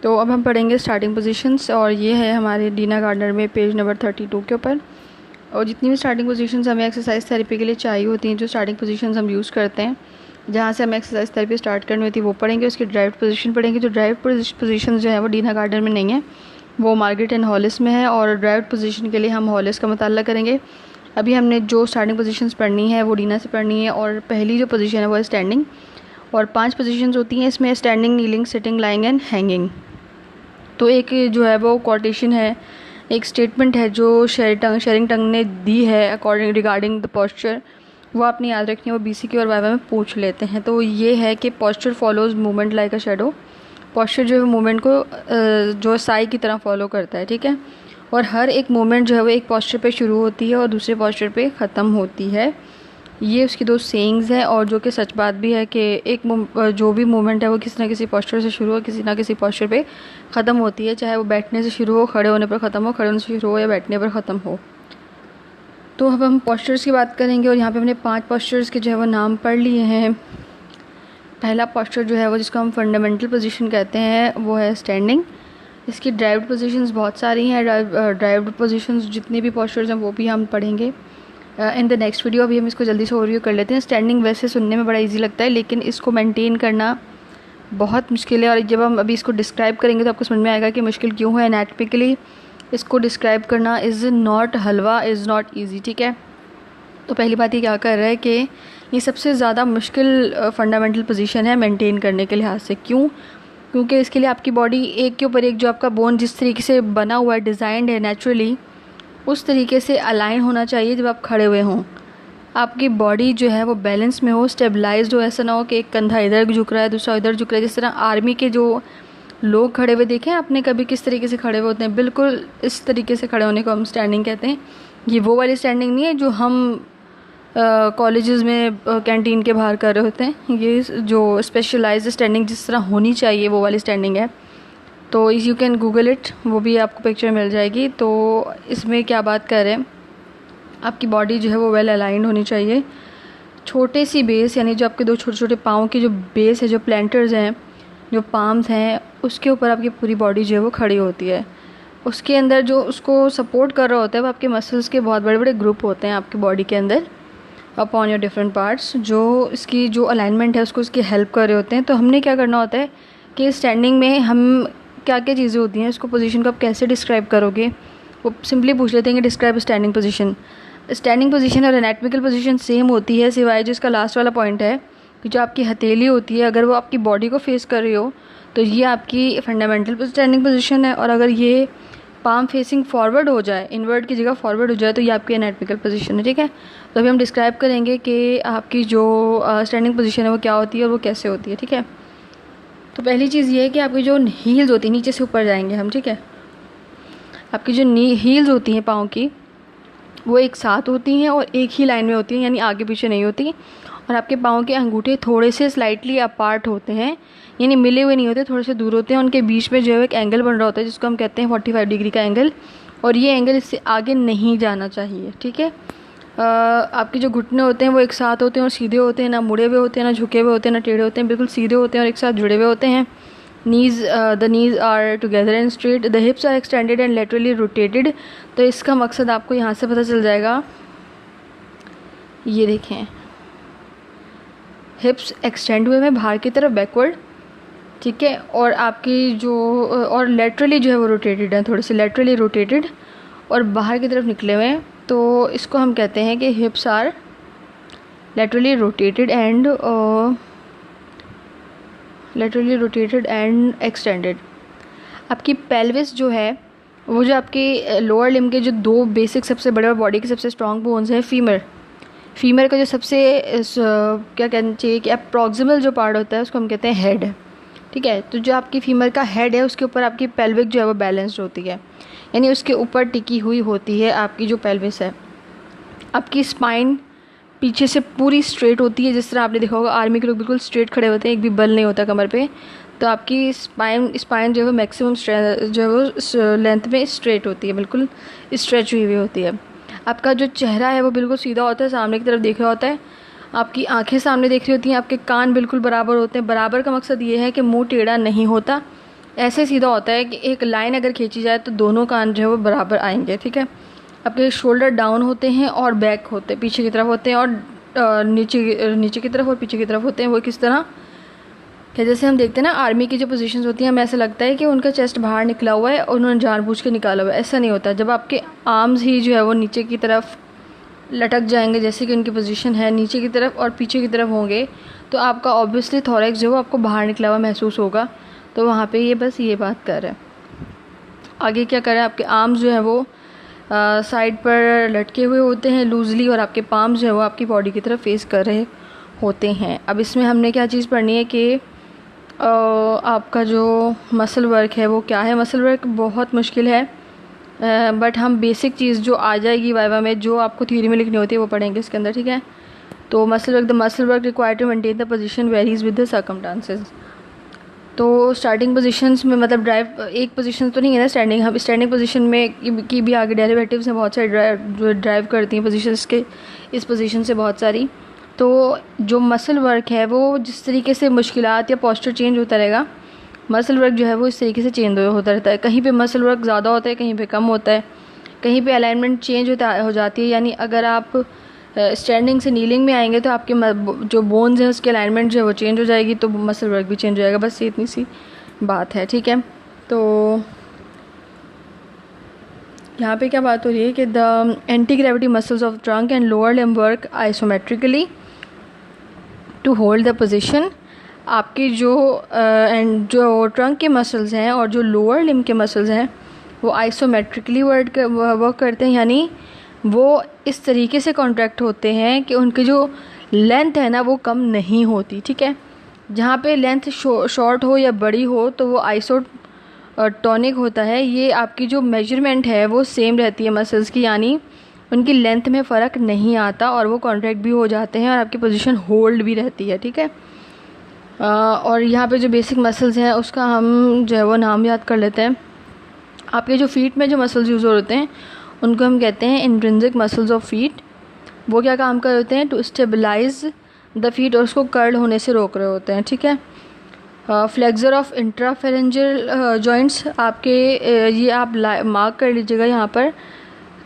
तो अब हम पढ़ेंगे स्टार्टिंग पोजीशंस, और ये है हमारे डीना गार्डनर में पेज नंबर 32 के ऊपर। और जितनी भी स्टार्टिंग पोजीशंस हमें एक्सरसाइज थेरेपी के लिए चाहिए होती हैं, जो स्टार्टिंग पोजीशंस हम यूज़ करते हैं, जहाँ से हमें एक्सरसाइज थेरेपी स्टार्ट करनी होती है, वो पढ़ेंगे। उसकी ड्राइव पोजीशन पढ़ेंगे। जो ड्राइव पोजीशन जो है वो डीना गार्डनर में नहीं है, वो मार्गरेट एंड हॉलिस में है, और ड्राइव पोजीशन के लिए हम हॉलिस का मुताला करेंगे। अभी हमने जो स्टार्टिंग पोजीशंस पढ़नी है वो डीना से पढ़नी है। और पहली जो पोजीशन है वो है स्टैंडिंग, और 5 पोजीशंस होती हैं इसमें: standing, kneeling, sitting, lying and hanging. तो एक जो है वो कोटेशन है, एक स्टेटमेंट है जो शेरिंगटन ने दी है अकॉर्डिंग रिगार्डिंग द पोस्चर, वो आपने याद रखनी है। वो बीसीक्यू और वाइवा में पूछ लेते हैं। तो ये है कि posture follows movement like a shadow. Posture जो है मूवमेंट को जो साई की तरह फॉलो करता है, ठीक है। और हर एक मूवमेंट जो है वो एक पोस्चर पे शुरू होती है और दूसरे पोस्चर पे ख़त्म होती है। ये उसकी 2 सेइंग्स हैं, और जो कि सच बात भी है कि एक जो भी मूवमेंट है वो किसी ना किसी पोस्चर से शुरू हो, किसी ना किसी पोस्चर पे ख़त्म होती है, चाहे वो बैठने से शुरू हो, खड़े होने पर ख़त्म हो, खड़े होने से शुरू हो या बैठने पर ख़त्म हो। तो अब हम पोस्चर्स की बात करेंगे, और यहाँ पे हमने 5 पोस्चर्स के जो है वो नाम पढ़ लिए हैं। पहला पोस्चर जो है वो जिसको हम फंडामेंटल पोजीशन कहते हैं वो है स्टैंडिंग। इसकी ड्राइव्ड पोजीशंस बहुत सारी हैं। ड्राइव्ड पोजीशंस जितनी भी पोस्चर्स हैं वो भी हम पढ़ेंगे इन द नेक्स्ट वीडियो। अभी हम इसको जल्दी से ओवरव्यू कर लेते हैं। स्टैंडिंग वैसे सुनने में बड़ा इजी लगता है, लेकिन इसको मेंटेन करना बहुत मुश्किल है, और जब हम अभी इसको डिस्क्राइब करेंगे तो आपको समझ में आएगा कि मुश्किल क्यों है। एनाटॉमिकली इसको डिस्क्राइब करना is not halwa, is not easy, ठीक है। तो पहली बात ये क्या कर रहा है कि ये सबसे ज़्यादा मुश्किल फंडामेंटल पोजीशन है मेंटेन करने के लिहाज से। क्यों? क्योंकि इसके लिए आपकी बॉडी एक के ऊपर एक, जो आपका बोन जिस तरीके से बना हुआ है, डिज़ाइंड है नेचुरली, उस तरीके से अलाइन होना चाहिए। जब आप खड़े हुए हों, आपकी बॉडी जो है वो बैलेंस में हो, स्टेबलाइज्ड हो। ऐसा ना हो कि एक कंधा इधर झुक रहा है, दूसरा इधर झुक रहा है। जिस तरह आर्मी के जो लोग खड़े हुए देखे आपने कभी, किस तरीके से खड़े हुए होते हैं, बिल्कुल इस तरीके से खड़े होने को हम स्टैंडिंग कहते हैं। ये वो वाली स्टैंडिंग नहीं है जो हम कॉलेजेस में कैंटीन के बाहर कर रहे होते हैं। ये जो स्पेशलाइज्ड स्टैंडिंग जिस तरह होनी चाहिए वो वाली स्टैंडिंग है। तो यू कैन गूगल इट, वो भी आपको पिक्चर मिल जाएगी। तो इसमें क्या बात कर रहे हैं, आपकी बॉडी जो है वो वेल अलाइंड होनी चाहिए। छोटे सी बेस, यानी जो आपके 2 छोटे छोटे पाँव की जो बेस है, जो प्लांटर्स हैं, जो पाम्स हैं, उसके ऊपर आपकी पूरी बॉडी जो है वो खड़ी होती है। उसके अंदर जो उसको सपोर्ट कर रहा होता है वो आपके मसल्स के बहुत बड़े बड़े ग्रुप होते हैं आपकी बॉडी के अंदर, अपॉन योर डिफरेंट पार्ट्स, जो इसकी जो अलाइनमेंट है उसको उसकी हेल्प कर रहे होते हैं। तो हमने क्या करना होता है कि स्टैंडिंग में हम क्या क्या चीज़ें होती हैं, उसको पोजीशन को आप कैसे डिस्क्राइब करोगे, वो सिंपली पूछ लेते हैं कि describe standing position. Standing position और एनाटॉमिकल पोजीशन सेम होती है, सिवाय जो इसका लास्ट वाला पॉइंट है कि जो आपकी हथेली होती है, अगर वो आपकी बॉडी को फेस कर रही हो तो ये आपकी फंडामेंटल स्टैंडिंग पोजीशन है, और अगर ये पाम फेसिंग फॉरवर्ड हो जाए, इनवर्ट की जगह फॉरवर्ड हो जाए, तो ये आपकी एनाटॉमिकल पोजीशन है, ठीक है। तो अभी हम डिस्क्राइब करेंगे कि आपकी जो स्टैंडिंग पोजीशन है वो क्या होती है और वो कैसे होती है, ठीक है। तो पहली चीज़ ये है कि आपकी जो हील्स होती हैं, नीचे से ऊपर जाएंगे हम, ठीक है। आपकी जो हील्स होती हैं पाँव की, वो एक साथ होती हैं और एक ही लाइन में होती हैं, यानी आगे पीछे नहीं होती। और आपके पाँव के अंगूठे थोड़े से स्लाइटली अपार्ट होते हैं, यानी मिले हुए नहीं होते, थोड़े से दूर होते हैं। उनके बीच में जो है एक एंगल बन रहा होता है जिसको हम कहते हैं 45 डिग्री का एंगल, और ये एंगल इससे आगे नहीं जाना चाहिए, ठीक है। आपके जो घुटने होते हैं वो एक साथ होते हैं और सीधे होते हैं, ना मुड़े हुए होते हैं, ना झुके हुए होते हैं, ना टेढ़े होते हैं, बिल्कुल सीधे होते हैं और एक साथ जुड़े हुए होते हैं। The knees are together and straight, the hips are extended and laterally rotated. तो इसका मकसद आपको यहाँ से पता चल जाएगा, ये देखें, हिप्स एक्सटेंड हुए हैं बाहर की तरफ बैकवर्ड, ठीक है। और आपकी जो और लेटरली जो है वो रोटेटेड है, थोड़े से लेटरली रोटेटेड और बाहर की तरफ निकले हुए हैं। तो इसको हम कहते हैं कि hips are laterally rotated and extended. आपकी पेल्विस जो है वो, जो आपके लोअर लिम्ब के जो 2 बेसिक सबसे बड़े और बॉडी के सबसे स्ट्रॉन्ग बोन्स हैं, फीमर का जो सबसे क्या कहना चाहिए कि प्रॉक्सिमल जो पार्ट होता है उसको हम कहते हैं हेड, ठीक है। तो जो आपकी फीमर का हेड है उसके ऊपर आपकी पेल्विक जो है वो बैलेंस्ड होती है, यानी उसके ऊपर टिकी हुई होती है आपकी जो पेल्विस है। आपकी स्पाइन पीछे से पूरी स्ट्रेट होती है, जिस तरह आपने देखा होगा आर्मी के लोग बिल्कुल स्ट्रेट खड़े होते हैं, एक भी बल नहीं होता कमर पे। तो आपकी स्पाइन जो है मैक्सिमम जो है वो लेंथ में स्ट्रेट होती है, बिल्कुल स्ट्रेच हुई हुई होती है। आपका जो चेहरा है वो बिल्कुल सीधा होता है, सामने की तरफ देख रहा होता है। आपकी आंखें सामने देख रही होती हैं, आपके कान बिल्कुल बराबर होते हैं। बराबर का मकसद ये है कि मुंह टेढ़ा नहीं होता ऐसे सीधा होता है कि एक लाइन अगर खींची जाए तो दोनों कान जो है वो बराबर आएंगे, ठीक है। आपके शोल्डर डाउन होते हैं और बैक होते हैं, पीछे की तरफ होते हैं, और नीचे की तरफ और पीछे की तरफ होते हैं। वो किस तरह कि जैसे हम देखते हैं ना आर्मी की जो पोजीशंस होती हैं, हमें ऐसा लगता है कि उनका चेस्ट बाहर निकला हुआ है और उन्होंने जानबूझ के निकाला हुआ है। ऐसा नहीं होता। जब आपके आर्म्स ही जो है वो नीचे की तरफ लटक जाएंगे, जैसे कि उनकी पोजीशन है नीचे की तरफ और पीछे की तरफ होंगे, तो आपका ऑब्वियसली थोरैक्स जो है वो आपको बाहर निकला हुआ महसूस होगा। तो वहाँ पे ये बस ये बात कर रहा है। आगे क्या कर रहा है, आपके आर्म्स जो है वो साइड पर लटके हुए होते हैं लूजली, और आपके पाम्स जो है वो आपकी बॉडी की तरफ फेस कर रहे होते हैं। अब इसमें हमने क्या चीज़ पढ़नी है कि आपका जो मसल वर्क है वो क्या है। मसल वर्क बहुत मुश्किल है, बट हम बेसिक चीज़ जो आ जाएगी वाइवा में, जो आपको थ्योरी में लिखनी होती है, वो पढ़ेंगे इसके अंदर, ठीक है। तो muscle work, the muscle work required to maintain the position varies with the circumstances. तो स्टार्टिंग पोजीशंस में मतलब ड्राइव एक पोजीशन तो नहीं है ना स्टैंडिंग, हम स्टैंडिंग पोजीशन में की भी आगे डेरिवेटिव्स हैं बहुत सारे जो ड्राइव करती हैं पोजीशंस के इस पोजीशन से बहुत सारी। तो जो मसल वर्क है वो जिस तरीके से मुश्किलात या पोस्चर चेंज होता रहेगा, मसल वर्क जो है वो इस तरीके से चेंज होता रहता है। कहीं पे मसल वर्क ज़्यादा होता है, कहीं पे कम होता है, कहीं पे अलाइनमेंट चेंज हो जाती है। यानी अगर आप स्टैंडिंग से नीलिंग में आएंगे तो आपके जो बोन्स हैं उसकी अलाइनमेंट जो है वो चेंज हो जाएगी, तो मसल वर्क भी चेंज हो जाएगा। बस ये इतनी सी बात है, ठीक है। तो यहाँ पे क्या बात हो रही है कि the anti gravity muscles of trunk and lower limb work isometrically to hold the position. आपके जो ट्रंक के मसल्स हैं और जो लोअर लिम्ब के मसल्स हैं वो आइसोमेट्रिकली वर्क करते हैं, यानी वो इस तरीके से कॉन्ट्रैक्ट होते हैं कि उनकी जो लेंथ है ना वो कम नहीं होती, ठीक है। जहाँ पे लेंथ शॉर्ट हो या बड़ी हो तो वो आइसोटोनिक होता है। ये आपकी जो मेजरमेंट है वो सेम रहती है मसल्स की, यानी उनकी लेंथ में फ़र्क नहीं आता और वो कॉन्ट्रैक्ट भी हो जाते हैं और आपकी पोजीशन होल्ड भी रहती है, ठीक है। और यहाँ पे जो बेसिक मसल्स हैं उसका हम जो है वो नाम याद कर लेते हैं। आपके जो फीट में जो मसल्स यूज़ होते हैं उनको हम कहते हैं इंट्रिंसिक मसल्स ऑफ फीट। वो क्या काम कर होते हैं, टू स्टेबलाइज द फीट, और उसको कर्ल होने से रोक रहे होते हैं, ठीक है। फ्लेक्सर ऑफ इंट्राफेरेंजियल जॉइंट्स आपके ये आप मार्क कर लीजिएगा यहाँ पर।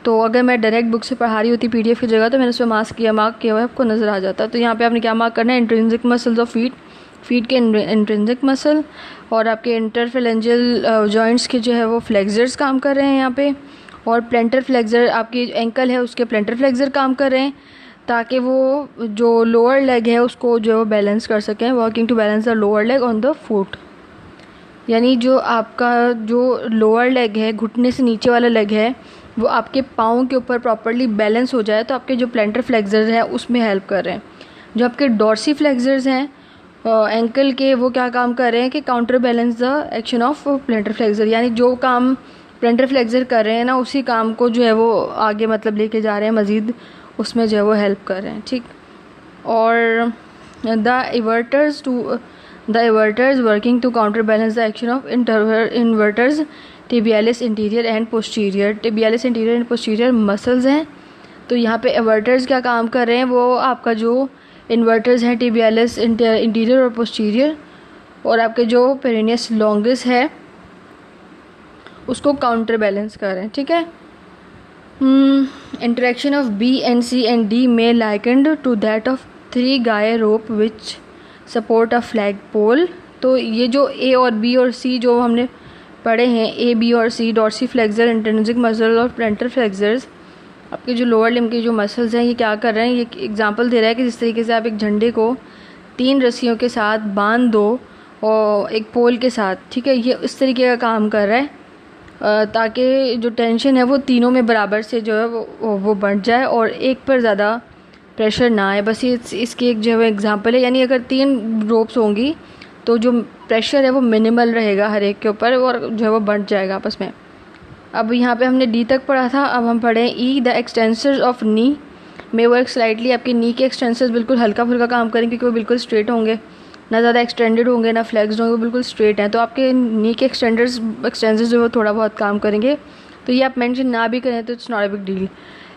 तो अगर मैं डायरेक्ट बुक से पढ़ा रही होती पीडीएफ की जगह तो मैंने उसमें मार्क किया हुआ है, आपको नज़र आ जाता। तो यहाँ पे आपने क्या मार्क करना है, इंट्रिंसिक मसल्स ऑफ फीट के इंट्रिंसिक मसल, और आपके इंटरफेरेंजियल जॉइंट्स के जो है वो फ्लेक्सर्स काम कर रहे हैं यहाँ पे, और प्लेंटर फ्लेक्सर आपकी एंकल है उसके प्लेंटर फ्लेक्सर काम कर रहे हैं ताकि वो जो लोअर लेग है उसको जो है वो बैलेंस कर सकें, working to balance the lower leg on the foot. यानी जो आपका जो लोअर लेग है, घुटने से नीचे वाला लेग है, वो आपके पाँव के ऊपर प्रॉपर्ली बैलेंस हो जाए, तो आपके जो प्लेंटर फ्लेक्सर्स हैं उसमें हेल्प कर रहे हैं। जो आपके डॉर्सी फ्लेक्सर्स हैं एंकल के, वो क्या काम कर रहे हैं कि counter balance the action of planter flexor, यानी जो काम प्लेंटर फ्लेक्सर कर रहे हैं ना उसी काम को जो है वो आगे मतलब लेके जा रहे हैं, मज़ीद उसमें जो है वो हेल्प कर रहे हैं, ठीक। और the evertors working to counter balance the action of invertors tibialis anterior and posterior. Tibialis anterior and posterior muscles हैं। तो यहाँ पे इवर्टर्स क्या काम कर रहे हैं, वो आपका जो इन्वर्टर्स हैं टिबियालिस इंटीरियर और पोस्टीरियर, और आपके जो पेरिनियस लॉन्गिस है उसको काउंटर बैलेंस कर रहे हैं, ठीक है। Interaction of B and C and D में likened to that of 3 guy rope which support a flag pole. तो ये जो ए और बी और सी जो हमने पढ़े हैं, ए बी और सी, डॉर्सी फ्लेक्सर, इंट्रिंसिक मसल और प्लेंटर फ्लेक्सर्स, आपके जो लोअर लिम्ब के जो मसल्स हैं ये क्या कर रहे हैं, ये एग्जांपल दे रहा है कि जिस तरीके से आप एक झंडे को 3 रस्सियों के साथ बांध दो और एक पोल के साथ, ठीक है, ये इस तरीके का काम कर रहा है ताकि जो टेंशन है वो तीनों में बराबर से जो है वो बढ़ जाए और एक पर ज़्यादा प्रेशर ना आए। बस ये इसकी एक जो है एग्जांपल है। यानी अगर 3 रोप्स होंगी तो जो प्रेशर है वो मिनिमल रहेगा हर एक के ऊपर और जो है वो बढ़ जाएगा आपस में। अब यहाँ पे हमने डी तक पढ़ा था, अब हम पढ़ें ई। The extensors of knee may work slightly. आपके नी के एक्सटेंसर्स बिल्कुल हल्का फुल्का काम करेंगे क्योंकि वो बिल्कुल स्ट्रेट होंगे, ना ज़्यादा एक्सटेंडेड होंगे ना फ्लेक्स्ड होंगे, वो बिल्कुल स्ट्रेट हैं। तो आपके नी के एक्सटेंसर्स जो है थोड़ा बहुत काम करेंगे। तो ये आप मेंशन ना भी करें तो it's not a big deal.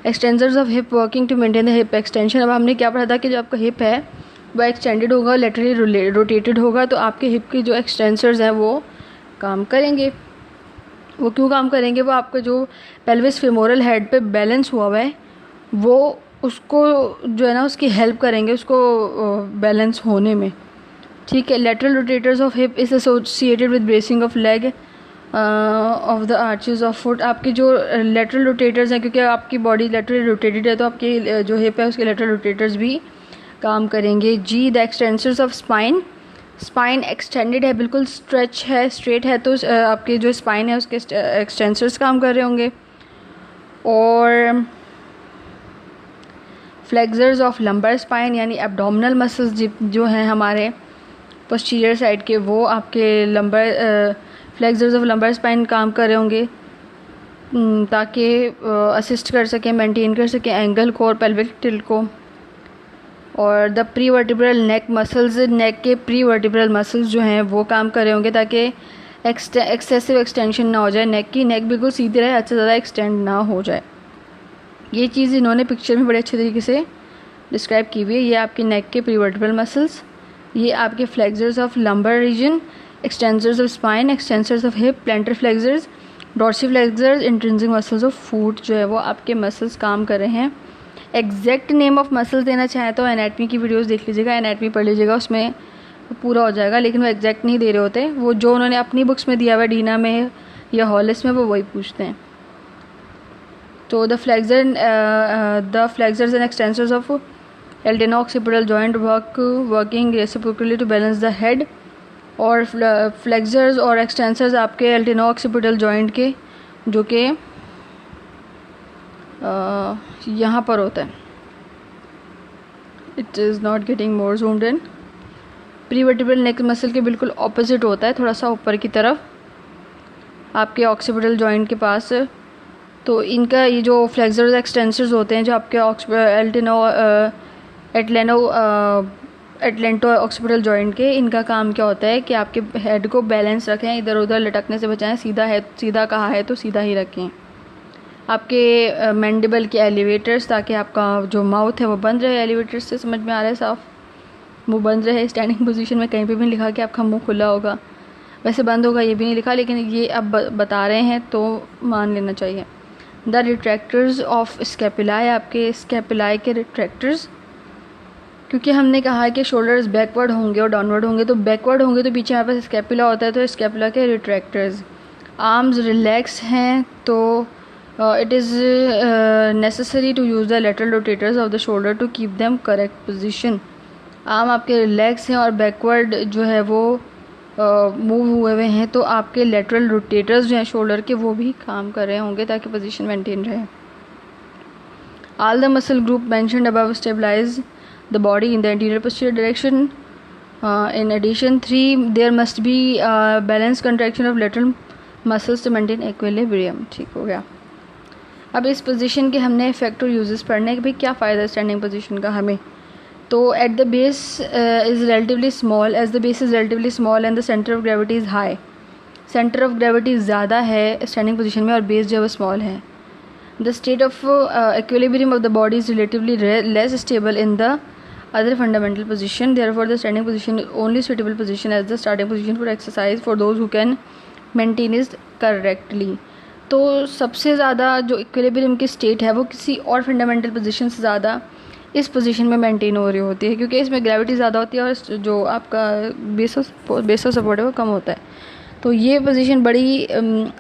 Extensors of hip working to maintain the hip extension. अब हमने क्या पढ़ा था कि जो आपका हिप है वो एक्सटेंडेड होगा, लेटरली रोटेटेड होगा, तो आपके हिप के जो एक्सटेंसर्स हैं वो काम करेंगे। वो क्यों काम करेंगे? वो आपका जो पेल्विस फेमोरल हेड पे बैलेंस हुआ है वो उसको जो है ना उसकी हेल्प करेंगे उसको बैलेंस होने में। ठीक है। Lateral rotators of hip is associated with bracing of leg of the arches of foot. आपके जो लेटरल रोटेटर्स हैं, क्योंकि आपकी बॉडी लेटरली रोटेटेड है तो आपकी जो हिप है उसके लेटरल रोटेटर्स भी काम करेंगे। जी, the extensors of spine. Spine extended है, बिल्कुल स्ट्रेच है, स्ट्रेट है, तो आपके जो स्पाइन है उसके एक्सटेंसर्स काम कर रहे होंगे। और फ्लेक्सर्स ऑफ लंबर स्पाइन यानी एब्डोमिनल मसल्स जो हैं हमारे पोस्टीरियर साइड के, वो आपके lumbar flexors of lumbar spine काम कर रहे होंगे ताकि असिस्ट कर सकें, मेंटेन कर सकें एंगल को और पेल्विक टिल्ट को। और the pre vertebral neck muscles, neck के प्री वर्टिब्रल मसल्स जो हैं वो काम कर रहे होंगे ताकि एक्सेसिव एक्सटेंशन ना हो जाए नेक की, नेक बिल्कुल सीधी रहे, अच्छा ज़्यादा एक्सटेंड ना हो जाए। ये चीज़ इन्होंने पिक्चर में बड़े अच्छे तरीके से डिस्क्राइब की हुई है। ये आपके नेक के प्री वर्टिब्रल मसल्स, ये आपके flexors of lumbar region, extensors of spine, extensors of hip, plantar flexors, dorsiflexors, intrinsic muscles of foot जो है वो आपके मसल्स काम कर रहे हैं। एग्जैक्ट नेम ऑफ मसल्स देना चाहें तो एनाटमी की वीडियोस देख लीजिएगा, एनाटमी पढ़ लीजिएगा, उसमें पूरा हो जाएगा, लेकिन वो एग्जैक्ट नहीं दे रहे होते, वो जो उन्होंने अपनी बुक्स में दिया हुआ है डीना में या हॉलिस में वो वही पूछते हैं। तो the flexors and extensors of atlanto occipital joint working reciprocally to balance the head. और फ्लेक्सर्स और एक्सटेंसर्स आपके एल्टेनो-ऑक्सीपिटल जॉइंट के जो कि यहाँ पर होता है। It is not getting more zoomed in. Pre vertebral neck muscle के बिल्कुल ऑपोजिट होता है, थोड़ा सा ऊपर की तरफ आपके ऑक्सीपिटल जॉइंट के पास। तो इनका ये जो फ्लेक्सर्स एक्सटेंसर्स होते हैं जो आपके एटलेंटो ऑक्सीपिटल जॉइंट के, इनका काम क्या होता है कि आपके हेड को बैलेंस रखें, इधर उधर लटकने से बचाएं, सीधा है, सीधा कहा है तो सीधा ही रखें। आपके मैंडिबल के एलिवेटर्स, ताकि आपका जो माउथ है वो बंद रहे, एलिवेटर्स से समझ में आ रहा है साफ, मुंह बंद रहे। स्टैंडिंग पोजीशन में कहीं पे भी नहीं लिखा कि आपका मुंह खुला होगा, वैसे बंद होगा ये भी नहीं लिखा, लेकिन ये अब बता रहे हैं तो मान लेना चाहिए। द रिट्रैक्टर्स ऑफ स्कैपुलाई, आपके स्कैपुलाई के रिट्रैक्टर्स, क्योंकि हमने कहा है कि शोल्डर्स बैकवर्ड होंगे और डाउनवर्ड होंगे, तो बैकवर्ड होंगे तो पीछे हमारे पास स्कैपुला होता है, तो स्कैपुला के रिट्रैक्टर्स। आर्म्स रिलैक्स हैं तो it is necessary to use the lateral rotators of the shoulder to keep them correct position. Arm आपके रिलैक्स हैं और बैकवर्ड जो है वो मूव हुए हुए हैं, तो आपके लेटरल रोटेटर्स जो हैं शोल्डर के वो भी काम कर रहे होंगे ताकि पोजीशन मेंटेन रहे। All the muscle group mentioned above stabilize the body in the anterior posterior direction. In addition, there must be balanced contraction of lateral muscles to maintain equilibrium. ठीक हो गया। अब इस पोजीशन के हमने इफेक्ट और uses पढ़ने के भाई क्या फ़ायदा स्टैंडिंग पोजीशन का हमें। तो at the base is relatively small, as the base is relatively small and the centre of gravity is high. Centre of gravity ज़्यादा है स्टैंडिंग पोजीशन में और बेस जो है वो स्मॉल है। The state of equilibrium of the body is relatively less stable in the other fundamental position, therefore the standing position is only suitable position as the starting position for exercise for those who can maintain it correctly. तो सबसे ज़्यादा जो equilibrium की state है वो किसी और fundamental position से ज़्यादा इस पोजीशन में मेंटेन हो रही होती है, क्योंकि इसमें ग्रेविटी ज़्यादा होती है और जो आपका बेस ऑफ सपोर्ट है वो कम होता है। तो ये पोजीशन बड़ी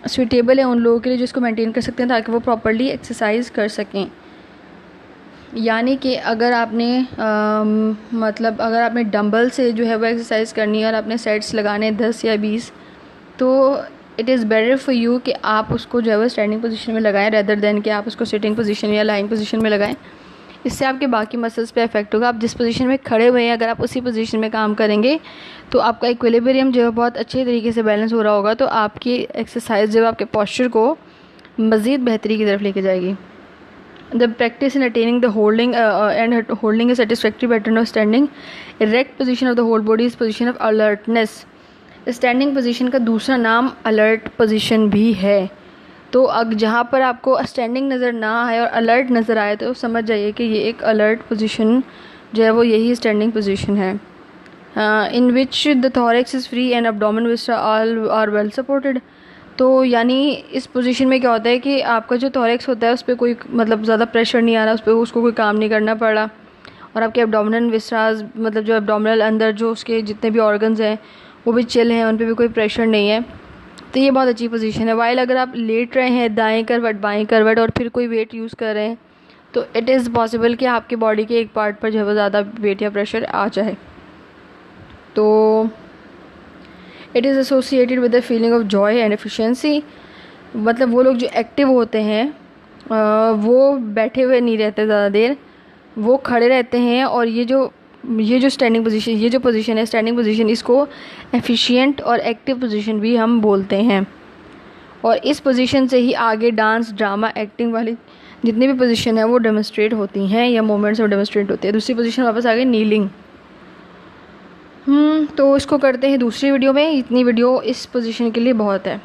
सूटेबल है उन लोगों के लिए जो इसको मेंटेन कर सकते हैं ताकि वो प्रॉपर्ली एक्सरसाइज कर सकें। यानी कि अगर आपने अगर आपने डंबल से जो है वो एक्सरसाइज करनी है और आपने सेट्स लगाने 10 या 20, तो it is better for you कि आप उसको जो है वो स्टैंडिंग पोजीशन में लगाएं रेदर देन कि आप उसको सिटिंग पोजीशन या लाइंग पोजीशन में लगाएं। इससे आपके बाकी मसल्स पे इफेक्ट होगा। आप जिस पोजीशन में खड़े हुए हैं अगर आप उसी पोजीशन में काम करेंगे तो आपका इक्विलिब्रियम जो है बहुत अच्छे तरीके से बैलेंस हो रहा होगा, तो आपकी एक्सरसाइज जो है आपके पोस्चर को मज़ीद बेहतरी की तरफ लेके जाएगी। The practice in attaining the holding a satisfactory pattern of standing erect position of the whole body is position of alertness. Standing position का दूसरा नाम alert position भी है। तो अब जहाँ पर आपको स्टैंडिंग नज़र ना आए और अलर्ट नज़र आए तो समझ जाइए कि ये एक अलर्ट पोजीशन जो है वो यही स्टैंडिंग पोजीशन है। In which the thorax is free and abdomen viscera all are well supported. तो यानी इस पोजीशन में क्या होता है कि आपका जो थॉरेक्स होता है उस पर कोई मतलब ज़्यादा प्रेशर नहीं आ रहा, उस पर उसको कोई काम नहीं करना पड़ रहा, और आपके एब्डोमिनल विस्टास मतलब जो एब्डोमिनल अंदर जो उसके जितने भी ऑर्गन्स हैं वो भी चिल हैं, उन पर भी कोई प्रेशर नहीं है। तो ये बहुत अच्छी पोजीशन है। वाइल अगर आप लेट रहे हैं दाएं करवट बाएं करवट और फिर कोई वेट यूज़ कर रहे हैं तो इट इज़ पॉसिबल कि आपकी बॉडी के एक पार्ट पर जो है वो ज़्यादा वेट या प्रेशर आ जाए। तो it is associated with the feeling of Joy and efficiency. मतलब वो लोग जो एक्टिव होते हैं वो बैठे हुए नहीं रहते ज़्यादा देर, वो खड़े रहते हैं। और ये जो स्टैंडिंग पोजीशन, ये जो पोजीशन है स्टैंडिंग पोजीशन, इसको एफिशिएंट और एक्टिव पोजीशन भी हम बोलते हैं। और इस पोजीशन से ही आगे डांस ड्रामा एक्टिंग वाली जितनी भी पोजीशन है वो डेमोन्स्ट्रेट होती हैं या मूवमेंट्स में डेमोन्स्ट्रेट होती है। दूसरी पोजीशन वापस आ गई नीलिंग। तो इसको करते हैं दूसरी वीडियो में। इतनी वीडियो इस पोजीशन के लिए बहुत है।